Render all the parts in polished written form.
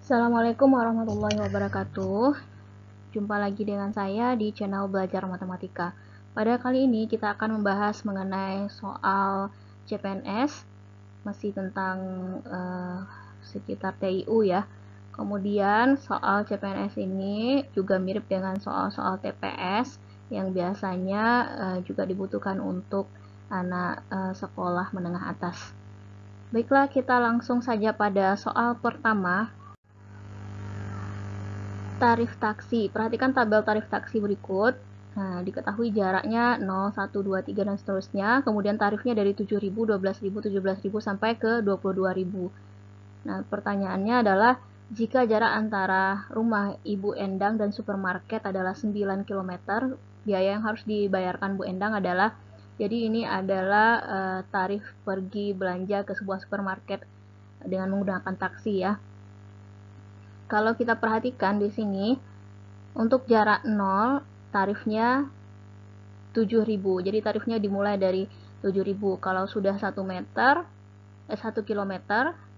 Assalamualaikum warahmatullahi wabarakatuh. Jumpa lagi dengan saya di channel Belajar Matematika. Pada kali ini kita akan membahas mengenai soal CPNS, masih tentang sekitar TIU ya. Kemudian soal CPNS ini juga mirip dengan soal-soal TPS yang biasanya juga dibutuhkan untuk anak sekolah menengah atas. Baiklah, kita langsung saja pada soal pertama. Tarif taksi. Perhatikan tabel tarif taksi berikut. Nah, diketahui jaraknya 0, 1, 2, 3, dan seterusnya. Kemudian tarifnya dari 7.000, 12.000, 17.000 sampai ke 22.000. Nah, pertanyaannya adalah jika jarak antara rumah Ibu Endang dan supermarket adalah 9 km, biaya yang harus dibayarkan Bu Endang adalah, jadi ini adalah tarif pergi belanja ke sebuah supermarket dengan menggunakan taksi ya. Kalau kita perhatikan di sini, untuk jarak 0 tarifnya 7.000. Jadi tarifnya dimulai dari 7.000. Kalau sudah 1 km,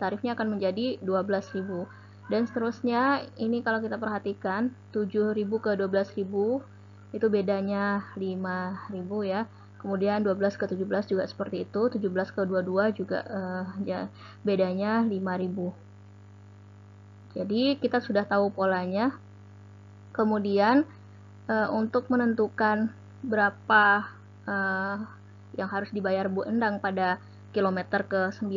tarifnya akan menjadi 12.000. Dan seterusnya, ini kalau kita perhatikan 7.000 ke 12.000 itu bedanya 5.000 ya. Kemudian 12 ke 17 juga seperti itu, 17 ke 22 juga ya, bedanya 5.000. Jadi kita sudah tahu polanya. Kemudian untuk menentukan berapa yang harus dibayar Bu Endang pada kilometer ke-9,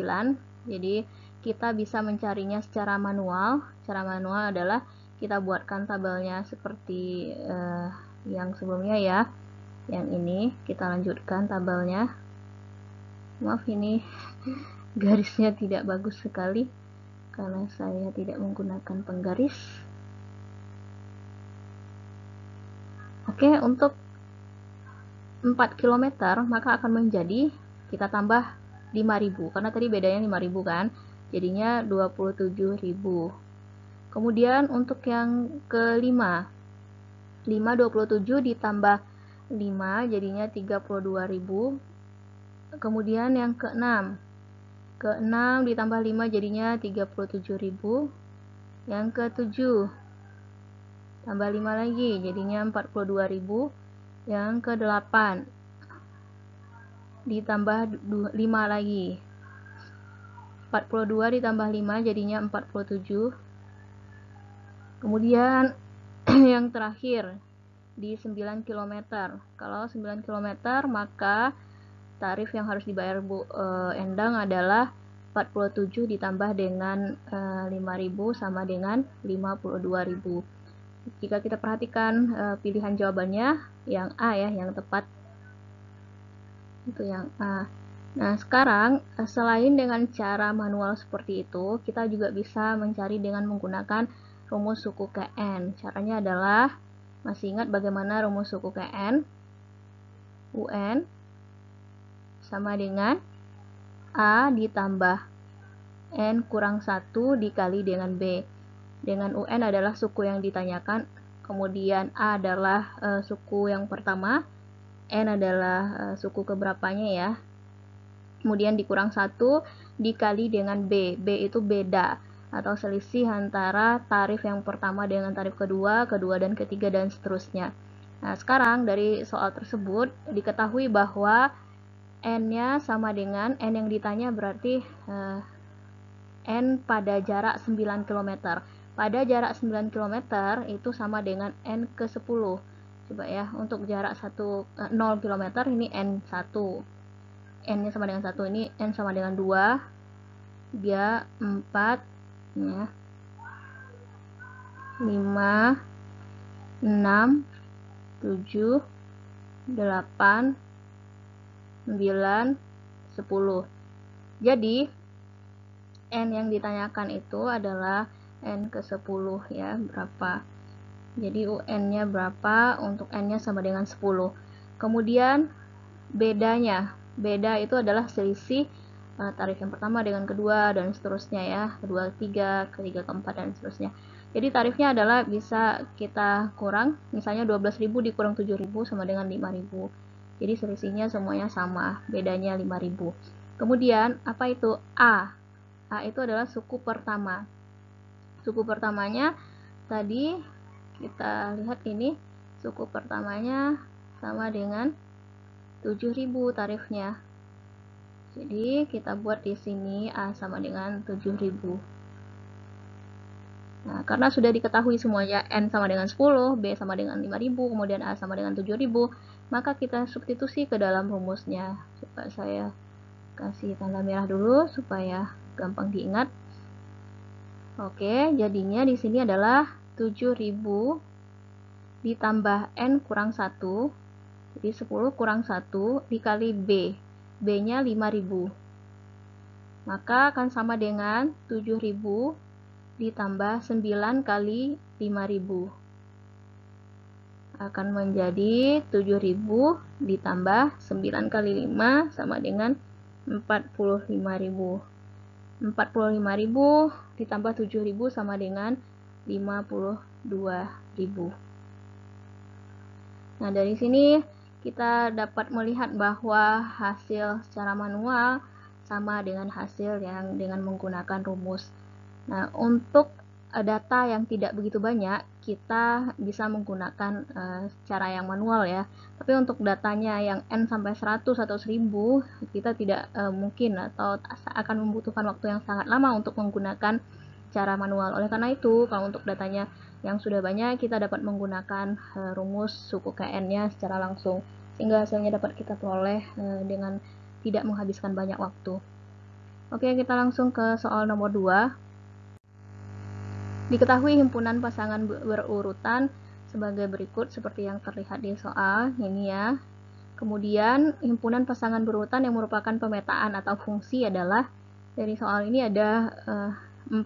jadi kita bisa mencarinya secara manual. Cara manual adalah kita buatkan tabelnya seperti yang sebelumnya ya. Yang ini kita lanjutkan tabelnya. Maaf, ini garisnya tidak bagus sekali karena saya tidak menggunakan penggaris. Oke, untuk 4 km maka akan menjadi, kita tambah 5.000 karena tadi bedanya 5.000 kan, jadinya 27.000. Kemudian untuk yang kelima, 27 ditambah 5 jadinya 32.000. Kemudian yang keenam, 6 ditambah 5 jadinya 37.000. Yang ke-7 tambah 5 lagi jadinya 42.000. Yang ke-8 ditambah 5 lagi, 42 ditambah 5 jadinya 47. Kemudian yang terakhir di 9 km. Kalau 9 km maka tarif yang harus dibayar Bu Endang adalah 47 ditambah dengan 5.000 sama dengan 52.000. Jika kita perhatikan pilihan jawabannya yang A ya, yang tepat itu yang A. Nah, sekarang selain dengan cara manual seperti itu, kita juga bisa mencari dengan menggunakan rumus suku KN. Caranya adalah, masih ingat bagaimana rumus suku KN? UN sama dengan A ditambah N kurang 1 dikali dengan B. Dengan UN adalah suku yang ditanyakan, kemudian A adalah suku yang pertama, N adalah suku keberapanya ya. Kemudian dikurang 1 dikali dengan B. B itu beda atau selisih antara tarif yang pertama dengan tarif kedua, dan ketiga, dan seterusnya. Nah, sekarang dari soal tersebut diketahui bahwa N-nya sama dengan, N yang ditanya berarti N pada jarak 9 km. Pada jarak 9 km itu sama dengan N ke 10. Coba ya, untuk jarak 0 km ini N1. N-nya sama dengan 1, ini N sama dengan 2, 3, 4, ya, 5, 6, 7, 8, 9, 10. Jadi N yang ditanyakan itu adalah N ke 10 ya, berapa. Jadi UN-nya berapa, untuk N-nya sama dengan 10. Kemudian bedanya, beda itu adalah selisih tarif yang pertama dengan kedua dan seterusnya ya, kedua ketiga, ketiga keempat dan seterusnya. Jadi tarifnya adalah bisa kita kurang, misalnya 12.000 dikurang 7.000 sama dengan 5.000. Jadi selisihnya semuanya sama, bedanya 5.000. Kemudian apa itu A? A itu adalah suku pertama. Suku pertamanya tadi kita lihat ini, suku pertamanya sama dengan 7.000 tarifnya. Jadi kita buat di sini A sama dengan 7.000. Nah, karena sudah diketahui semuanya N sama dengan 10, B sama dengan 5.000, kemudian A sama dengan 7.000, maka kita substitusi ke dalam rumusnya. Coba saya kasih tanda merah dulu supaya gampang diingat. Oke, jadinya di sini adalah 7.000 ditambah N kurang 1. Jadi 10 kurang 1 dikali B. B-nya 5.000. Maka akan sama dengan 7.000 ditambah 9 kali 5.000. Akan menjadi 7.000 ditambah 9 kali 5 sama dengan 45.000. 45.000 ditambah 7.000 sama dengan 52.000. Nah, dari sini kita dapat melihat bahwa hasil secara manual sama dengan hasil yang dengan menggunakan rumus. Nah, untuk data yang tidak begitu banyak, kita bisa menggunakan cara yang manual ya. Tapi untuk datanya yang N sampai 100 atau 1000, kita tidak mungkin atau akan membutuhkan waktu yang sangat lama untuk menggunakan cara manual. Oleh karena itu, kalau untuk datanya yang sudah banyak, kita dapat menggunakan rumus suku KN-nya secara langsung, sehingga hasilnya dapat kita peroleh dengan tidak menghabiskan banyak waktu. Oke, kita langsung ke soal nomor 2. Diketahui himpunan pasangan berurutan sebagai berikut seperti yang terlihat di soal ini ya. Kemudian himpunan pasangan berurutan yang merupakan pemetaan atau fungsi adalah, dari soal ini ada 4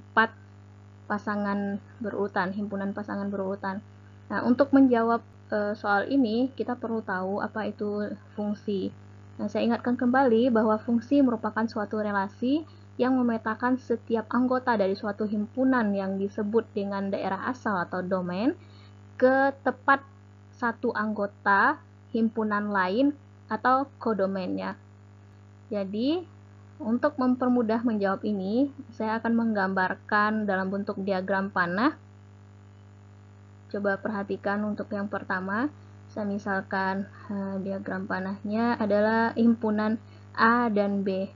pasangan berurutan, himpunan pasangan berurutan. Nah, untuk menjawab soal ini, kita perlu tahu apa itu fungsi. Nah, saya ingatkan kembali bahwa fungsi merupakan suatu relasi yang memetakan setiap anggota dari suatu himpunan yang disebut dengan daerah asal atau domain ke tepat satu anggota himpunan lain atau kodomainnya. Jadi, untuk mempermudah menjawab ini, saya akan menggambarkan dalam bentuk diagram panah. Coba perhatikan untuk yang pertama, saya misalkan diagram panahnya adalah himpunan A dan B.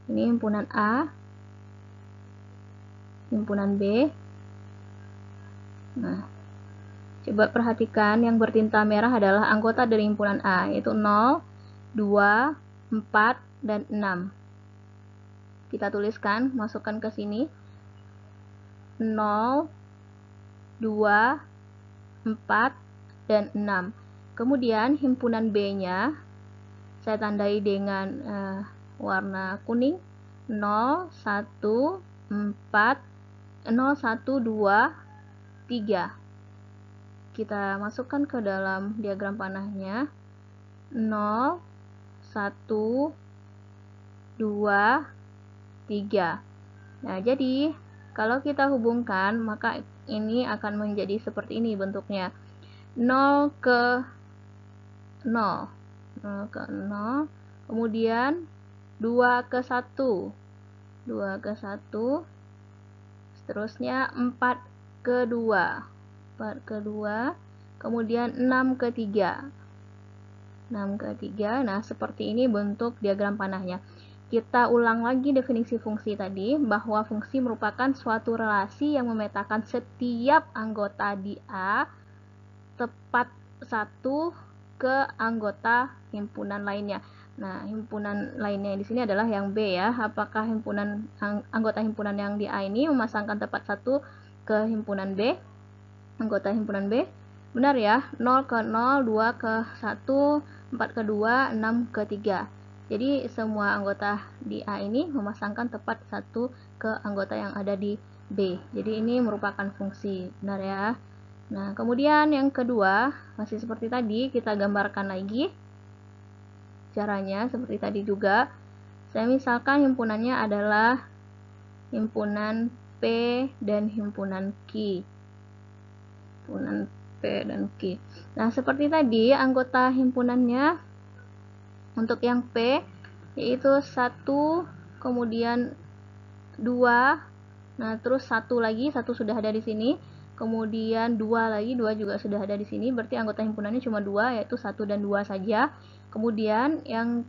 Ini himpunan A, himpunan B. Nah, coba perhatikan yang bertinta merah adalah anggota dari himpunan A, yaitu 0, 2, 4, dan 6. Kita tuliskan, masukkan ke sini. 0, 2, 4, dan 6. Kemudian himpunan B-nya saya tandai dengan warna kuning. 0, 1, 4, 0, 1, 2, 3. Kita masukkan ke dalam diagram panahnya. 0, 1, 2, 3. Nah, jadi kalau kita hubungkan, maka ini akan menjadi seperti ini bentuknya. 0 ke 0. 0 ke 0. Kemudian 2 ke 1. 2 ke 1. Seterusnya 4 ke 2. 4 ke 2. Kemudian 6 ke 3. 6 ke 3. Nah, seperti ini bentuk diagram panahnya. Kita ulang lagi definisi fungsi tadi, bahwa fungsi merupakan suatu relasi yang memetakan setiap anggota di A tepat satu ke anggota himpunan lainnya. Nah, himpunan lainnya di sini adalah yang B ya. Apakah anggota himpunan yang di A ini memasangkan tepat satu ke himpunan B? Anggota himpunan B? Benar ya, 0 ke 0, 2 ke 1, 4 ke 2, 6 ke 3. Jadi semua anggota di A ini memasangkan tepat satu ke anggota yang ada di B. Jadi ini merupakan fungsi, benar ya. Nah, kemudian yang kedua, masih seperti tadi, kita gambarkan lagi. Caranya seperti tadi juga. Saya misalkan himpunannya adalah himpunan P dan himpunan Q. Himpunan P dan Q. Nah, seperti tadi, anggota himpunannya untuk yang P yaitu 1, kemudian 2, Nah, terus satu lagi, satu sudah ada di sini. Kemudian dua lagi, dua juga sudah ada di sini. Berarti anggota himpunannya cuma dua, yaitu 1 dan 2 saja. Kemudian yang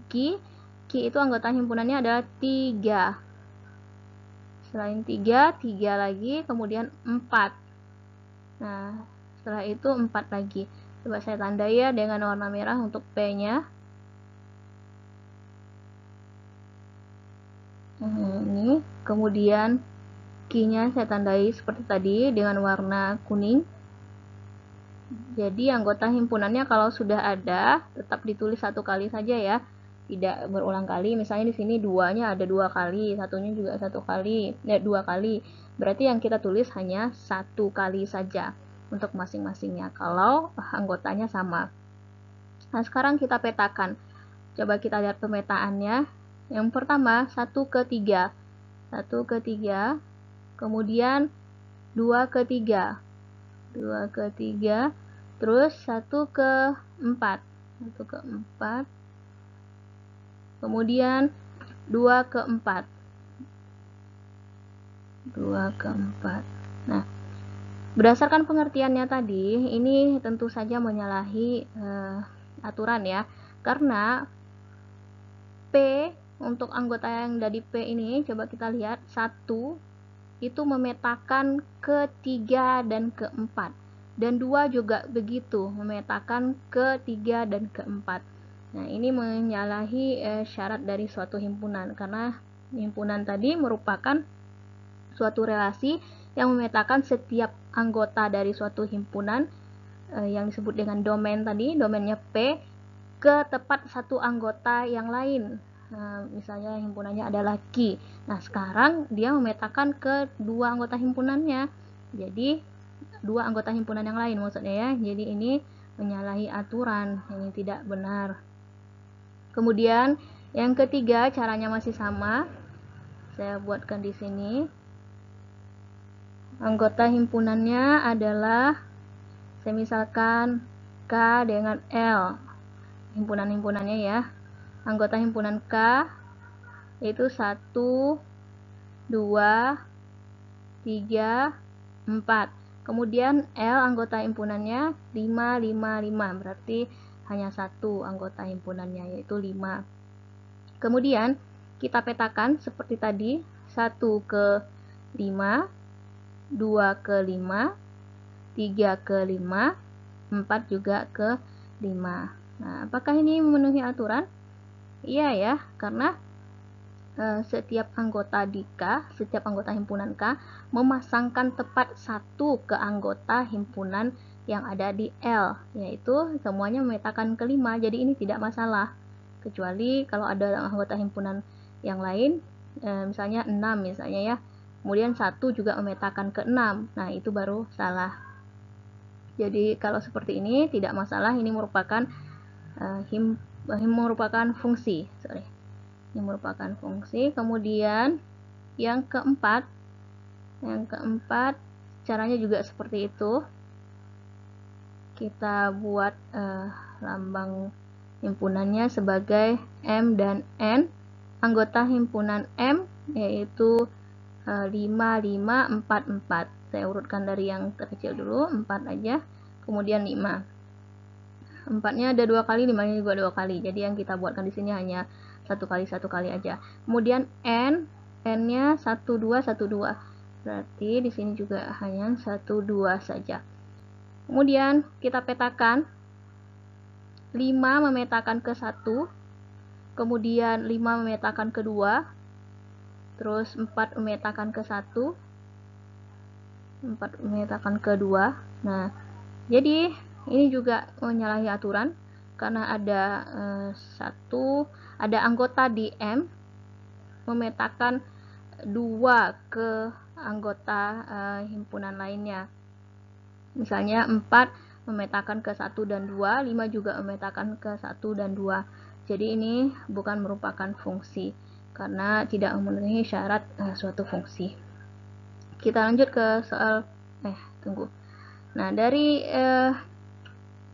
Ki itu anggota himpunannya adalah 3. Selain 3, 3 lagi, kemudian 4. Nah, setelah itu 4 lagi. Coba saya tandai ya dengan warna merah untuk P-nya. Ini, kemudian Q-nya saya tandai seperti tadi dengan warna kuning. Jadi anggota himpunannya kalau sudah ada, tetap ditulis satu kali saja ya, tidak berulang kali. Misalnya di sini duanya ada 2 kali, satunya juga 1 kali, 2 kali. Berarti yang kita tulis hanya 1 kali saja untuk masing-masingnya kalau anggotanya sama. Nah, sekarang kita petakan. Coba kita lihat pemetaannya. Yang pertama 1 ke 3. 1 ke 3, kemudian 2 ke 3. 2 ke 3, terus 1 ke 4. 1 ke 4. Kemudian 2 ke 4. 2 ke 4. Nah, berdasarkan pengertiannya tadi, ini tentu saja menyalahi aturan ya. Karena P untuk anggota yang dari P ini, coba kita lihat, 1 itu memetakan ke 3 dan ke 4. Dan 2 juga begitu, memetakan ke 3 dan ke 4. Nah, ini menyalahi syarat dari suatu himpunan, karena himpunan tadi merupakan suatu relasi yang memetakan setiap anggota dari suatu himpunan yang disebut dengan domain tadi, domainnya P, ke tepat satu anggota yang lain. Misalnya himpunannya adalah Q. Nah, sekarang dia memetakan ke dua anggota himpunannya. Jadi, dua anggota himpunan yang lain maksudnya ya. Jadi, ini menyalahi aturan, ini tidak benar. Kemudian, yang ketiga caranya masih sama. Saya buatkan di sini. Anggota himpunannya adalah, saya misalkan K dengan L. Himpunan-himpunannya ya. Anggota himpunan K yaitu 1, 2, 3, 4. Kemudian L anggota himpunannya 5, 5, 5. Berarti hanya satu anggota himpunannya yaitu 5. Kemudian kita petakan seperti tadi, 1 ke 5, 2 ke 5, 3 ke 5, 4 juga ke 5. Nah, apakah ini memenuhi aturan? Iya ya, karena setiap anggota di K, setiap anggota himpunan K memasangkan tepat satu ke anggota himpunan yang ada di L, yaitu semuanya memetakan ke 5, jadi ini tidak masalah. Kecuali kalau ada anggota himpunan yang lain, misalnya 6 misalnya ya, kemudian satu juga memetakan ke 6, nah itu baru salah. Jadi kalau seperti ini tidak masalah, ini merupakan merupakan fungsi, ini merupakan fungsi. Kemudian yang keempat caranya juga seperti itu. Kita buat lambang himpunannya sebagai M dan N. Anggota himpunan M yaitu 5, 5, 4, 4. Saya urutkan dari yang terkecil dulu, 4 aja, kemudian 5. 4-nya ada 2 kali, 5-nya juga 2 kali. Jadi yang kita buatkan di sini hanya satu kali aja. Kemudian N-nya 1, 2, 1, 2. Berarti di sini juga hanya 1, 2 saja. Kemudian kita petakan. 5 memetakan ke 1, kemudian 5 memetakan ke 2, terus 4 memetakan ke 1, 4 memetakan ke 2. Nah, jadi ini juga menyalahi aturan karena ada ada anggota di M memetakan 2 ke anggota himpunan lainnya. Misalnya 4 memetakan ke 1 dan 2, 5 juga memetakan ke 1 dan 2. Jadi ini bukan merupakan fungsi karena tidak memenuhi syarat suatu fungsi. Kita lanjut ke soal Nah, dari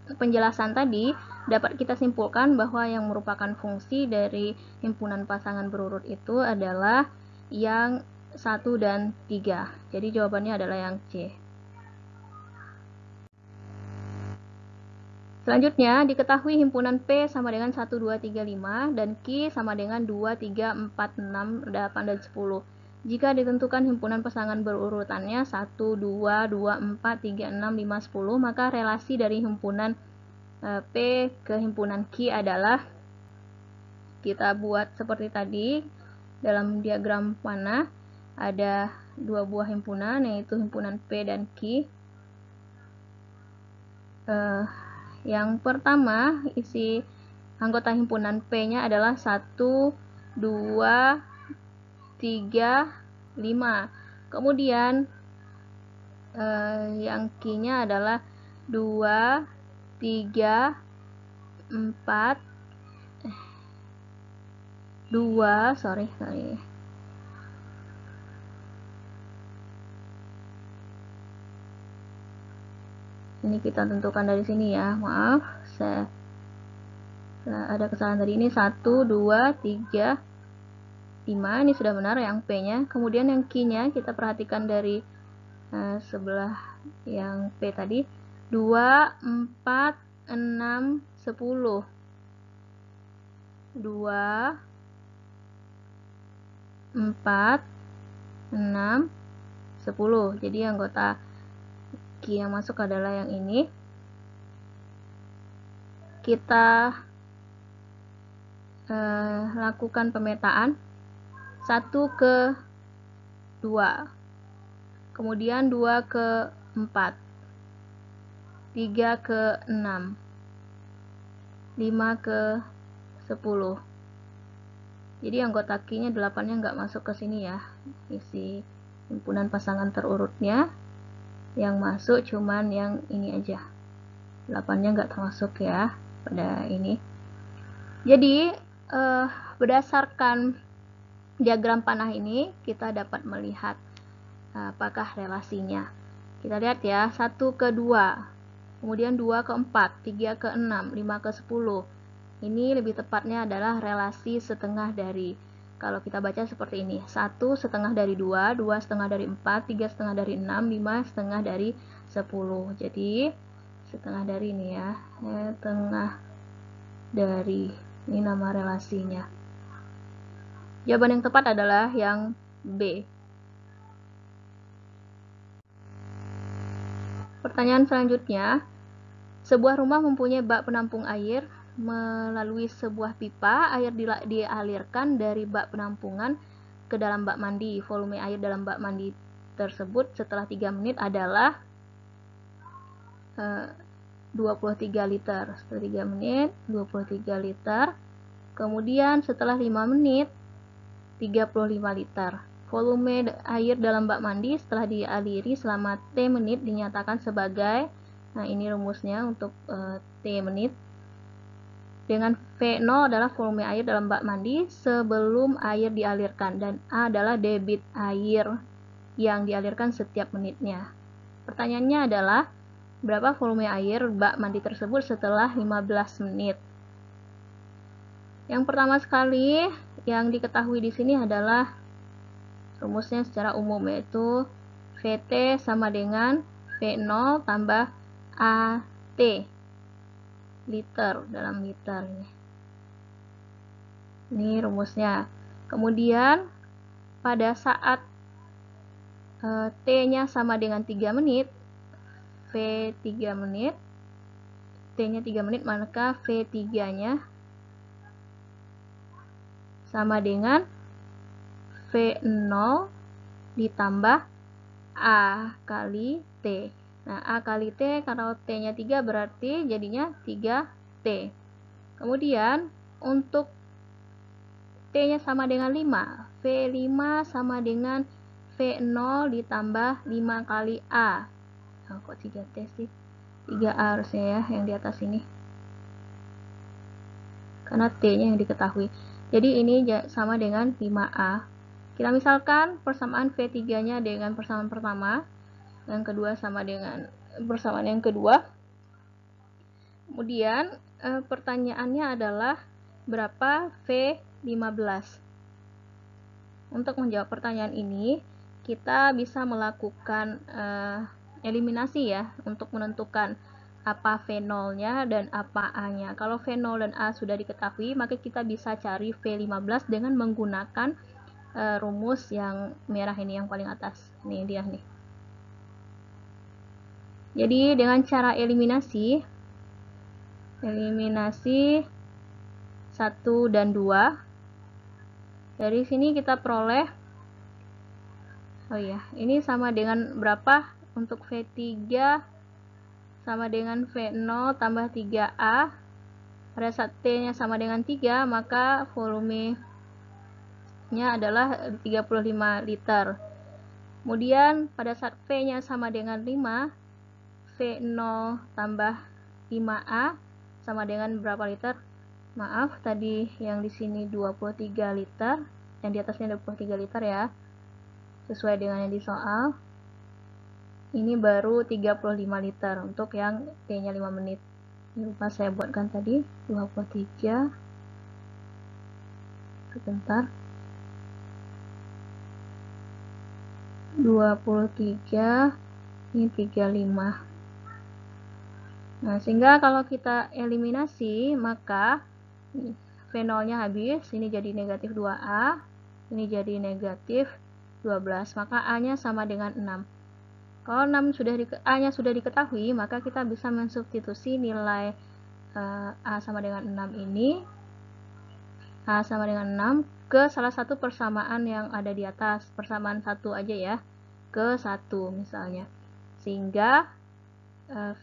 penjelasan tadi dapat kita simpulkan bahwa yang merupakan fungsi dari himpunan pasangan berurut itu adalah yang 1 dan 3. Jadi jawabannya adalah yang C. Selanjutnya, diketahui himpunan P sama dengan 1, 2, 3, 5 dan Q sama dengan 2, 3, 4, 6, 8, dan 10. Jika ditentukan himpunan pasangan berurutannya 1, 2, 2, 4, 3, 6, 5, 10, maka relasi dari himpunan P ke himpunan Q adalah, kita buat seperti tadi dalam diagram panah, ada dua buah himpunan, yaitu himpunan P dan Q. Yang pertama, isi anggota himpunan P-nya adalah 1, 2, 3, 5. Kemudian yang Q-nya adalah 2, 3, 4, 2, sorry. Ini kita tentukan dari sini ya, maaf, saya ada kesalahan tadi. Ini 1, 2, 3, 5, ini sudah benar yang P-nya. Kemudian yang Q-nya kita perhatikan dari sebelah yang P tadi, 2, 4, 6, 10. 2, 4, 6, 10. Jadi anggota Q yang masuk adalah yang ini. Kita lakukan pemetaan 1 ke 2, kemudian 2 ke 4, 3 ke 6, 5 ke 10. Jadi anggota Q-nya 8-nya nggak masuk ke sini ya, isi himpunan pasangan terurutnya. Yang masuk cuman yang ini aja, 8-nya nggak termasuk ya pada ini. Jadi berdasarkan diagram panah ini kita dapat melihat apakah relasinya. Kita lihat ya, 1 ke 2, kemudian 2 ke 4, 3 ke 6, 5 ke 10. Ini lebih tepatnya adalah relasi setengah dari, kalau kita baca seperti ini, 1 setengah dari 2, 2 setengah dari 4, 3 setengah dari 6, 5 setengah dari 10. Jadi setengah dari ini ya, setengah dari, ini nama relasinya. Jawaban yang tepat adalah yang B. Pertanyaan selanjutnya, sebuah rumah mempunyai bak penampung air. Melalui sebuah pipa, air dialirkan dari bak penampungan ke dalam bak mandi. Volume air dalam bak mandi tersebut setelah 3 menit adalah 23 liter. Setelah 3 menit, 23 liter. Kemudian setelah 5 menit, 35 liter. Volume air dalam bak mandi setelah dialiri selama T menit dinyatakan sebagai, nah ini rumusnya untuk T menit, dengan V0 adalah volume air dalam bak mandi sebelum air dialirkan, dan A adalah debit air yang dialirkan setiap menitnya. Pertanyaannya adalah, berapa volume air bak mandi tersebut setelah 15 menit? Yang pertama sekali yang diketahui di sini adalah rumusnya secara umum, yaitu VT sama dengan V0 tambah AT, liter dalam liter. Ini rumusnya. Kemudian pada saat T-nya sama dengan 3 menit, V 3 menit, T-nya 3 menit, maka V 3-nya sama dengan V0 ditambah A kali T. Nah, A kali T, kalau T-nya 3 berarti jadinya 3T. Kemudian untuk T-nya sama dengan 5, V5 sama dengan V0 ditambah 5 kali A. Oh, kok 3T sih? 3A harusnya ya, yang di atas ini. Karena T-nya yang diketahui. Jadi ini sama dengan 5A. Kita misalkan persamaan V3-nya dengan persamaan pertama, yang kedua sama dengan persamaan yang kedua. Kemudian pertanyaannya adalah berapa V15? untuk menjawab pertanyaan ini, kita bisa melakukan eliminasi ya, untuk menentukan apa V0-nya dan apa A-nya. Kalau V0 dan A sudah diketahui, maka kita bisa cari V15 dengan menggunakan rumus yang merah ini, yang paling atas. Ini dia nih. Jadi dengan cara eliminasi 1 dan 2, dari sini kita peroleh, oh iya, ini sama dengan berapa? Untuk V3 sama dengan V0 tambah 3A. Pada saat T-nya sama dengan 3, maka volumenya adalah 35 liter. Kemudian pada saat V-nya sama dengan 5, V0 tambah 5A sama dengan berapa liter? Maaf, tadi yang di sini 23 liter, yang di atasnya 23 liter ya, sesuai dengan yang di soal. Ini baru 35 liter untuk yang T-nya 5 menit. Lupa saya buatkan tadi, 23. Sebentar. 23, ini 35. Nah, sehingga kalau kita eliminasi, maka V0-nya habis, ini jadi negatif 2A, ini jadi negatif 12, maka A-nya sama dengan 6. Kalau A-nya sudah diketahui, maka kita bisa mensubstitusi nilai A sama dengan 6 ini, A sama dengan 6, ke salah satu persamaan yang ada di atas, persamaan 1 aja ya, ke 1 misalnya. Sehingga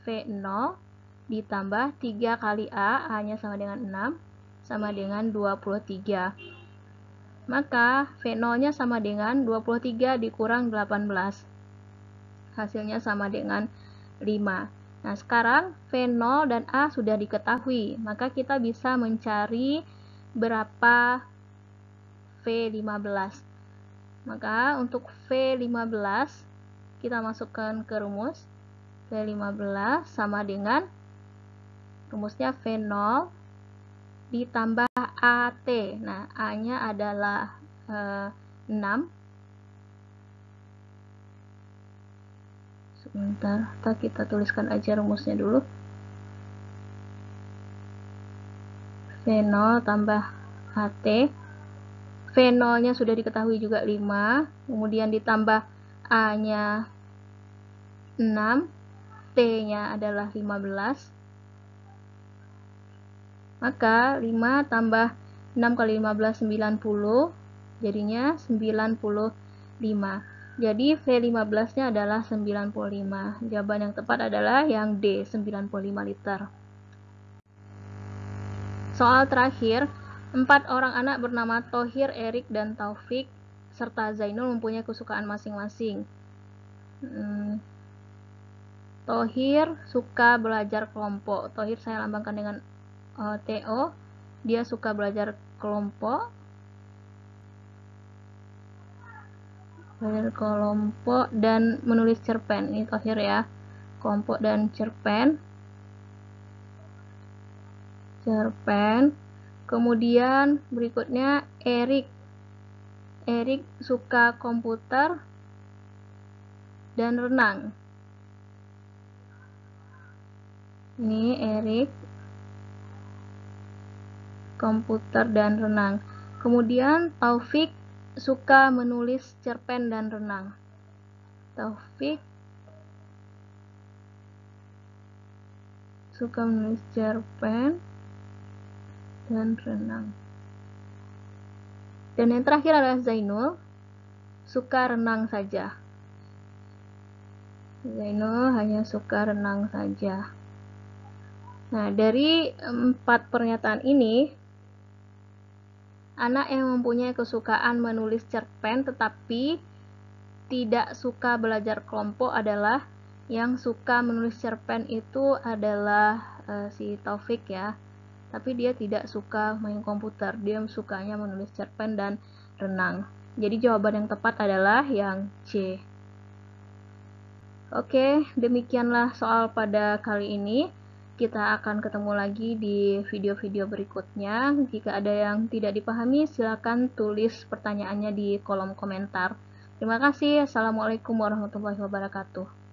V0 ditambah 3 kali A, A-nya sama dengan 6, sama dengan 23. Maka V0-nya sama dengan 23 dikurang 18. Hasilnya sama dengan 5. Nah, sekarang V0 dan A sudah diketahui, maka kita bisa mencari berapa V15. Maka untuk V15 kita masukkan ke rumus. V15 sama dengan rumusnya V0 ditambah AT. Nah, A-nya adalah 6. Sebentar, kita tuliskan aja rumusnya dulu. V0 tambah AT. V0-nya sudah diketahui juga 5, kemudian ditambah A-nya 6, T-nya adalah 15. Maka 5 tambah 6 kali 15, 90, jadinya 95. Jadi V15-nya adalah 95. Jawaban yang tepat adalah yang D, 95 liter. Soal terakhir, 4 orang anak bernama Thohir, Erik, dan Taufik serta Zainul mempunyai kesukaan masing-masing. Thohir suka belajar kelompok. Thohir saya lambangkan dengan TO. Dia suka belajar kelompok. Dan menulis cerpen. Ini Thohir ya. Kelompok dan cerpen. Kemudian berikutnya Erik. Erik suka komputer dan renang. Ini Erik, komputer dan renang. Kemudian Taufik suka menulis cerpen dan renang. Taufik suka menulis cerpen dan renang. Dan yang terakhir adalah Zainul, suka renang saja. Zainul hanya suka renang saja. Nah, dari 4 pernyataan ini, anak yang mempunyai kesukaan menulis cerpen tetapi tidak suka belajar kelompok adalah, yang suka menulis cerpen itu adalah si Taufik ya. Tapi dia tidak suka main komputer, dia sukanya menulis cerpen dan renang. Jadi jawaban yang tepat adalah yang C. Oke, demikianlah soal pada kali ini. Kita akan ketemu lagi di video-video berikutnya. Jika ada yang tidak dipahami, silakan tulis pertanyaannya di kolom komentar. Terima kasih. Assalamualaikum warahmatullahi wabarakatuh.